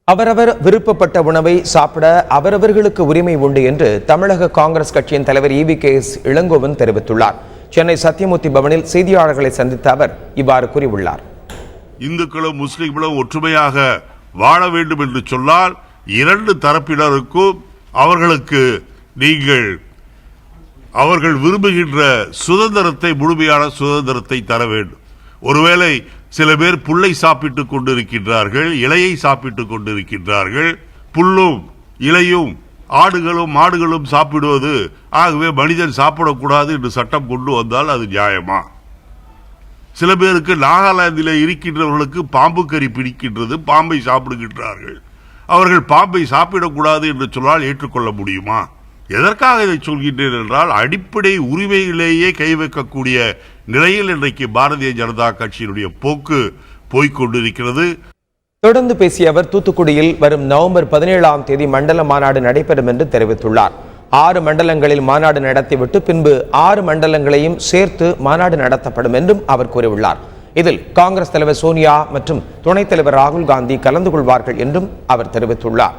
அவரவர் விருப்பப்பட்ட உணவை சாப்பிட அவரவர்களுக்கு உரிமை உண்டு என்று தமிழக காங்கிரஸ் கட்சியின் தலைவர் EVKS இளங்கோவன் தெரிவித்துள்ளார். சென்னை சத்தியமூர்த்தி பவனில் செய்தியாளர்களை சந்தித்த அவர் இவ்வாறு கூறியுள்ளார். இந்துக்களும் முஸ்லிம்களும் ஒற்றுமையாக வாழ வேண்டும் என்று சொன்னால் இரண்டு தரப்பினருக்கும் அவர்களுக்கு நீங்கள் அவர்கள் விரும்புகின்ற சுதந்திரத்தை, முழுமையான சுதந்திரத்தை தர வேண்டும். ஒருவேளை சில பேர் புல்லை சாப்பிட்டுக் கொண்டிருக்கின்றார்கள், இலையை சாப்பிட்டுக் கொண்டிருக்கின்றார்கள். புல்லும் இலையும் ஆடுகளும் மாடுகளும் சாப்பிடுவது, ஆகவே மனிதன் சாப்பிடக்கூடாது என்று சட்டம் கொண்டு வந்தால் அது நியாயமா? சில பேருக்கு நாகாலாந்தில் இருக்கின்றவர்களுக்கு பாம்பு கறி பிடிக்கின்றது, பாம்பை சாப்பிடுகின்றார்கள். அவர்கள் பாம்பை சாப்பிடக்கூடாது என்று சொன்னால் ஏற்றுக்கொள்ள முடியுமா? எதற்காக இதை சொல்கின்றேன் என்றால், அடிப்படை உரிமையிலேயே கை வைக்கக்கூடிய நிலையில் இன்றைக்கு பாரதிய ஜனதா கட்சியினுடைய போக்கு போய்கொண்டிருக்கிறது. தொடர்ந்து பேசிய அவர் தூத்துக்குடியில் வரும் நவம்பர் 17ஆம் தேதி மண்டல மாநாடு நடைபெறும் என்று தெரிவித்துள்ளார். 6 மண்டலங்களில் மாநாடு நடத்திவிட்டு பின்பு 6 மண்டலங்களையும் சேர்த்து மாநாடு நடத்தப்படும் என்றும் அவர் கூறியுள்ளார். இதில் காங்கிரஸ் தலைவர் சோனியா மற்றும் துணைத் தலைவர் ராகுல் காந்தி கலந்து கொள்வார்கள் என்றும் அவர் தெரிவித்துள்ளார்.